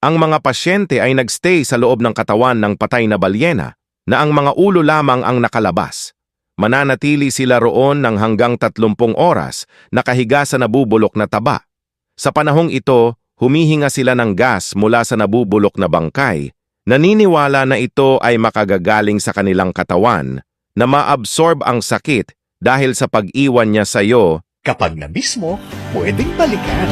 Ang mga pasyente ay nagstay sa loob ng katawan ng patay na balyena na ang mga ulo lamang ang nakalabas. Mananatili sila roon ng hanggang 30 oras nakahiga sa nabubulok na taba. Sa panahong ito, humihinga sila ng gas mula sa nabubulok na bangkay. Naniniwala na ito ay makagagaling sa kanilang katawan na maabsorb ang sakit dahil sa pag-iwan niya sa iyo. Kapag na mismo, pwedeng balikan.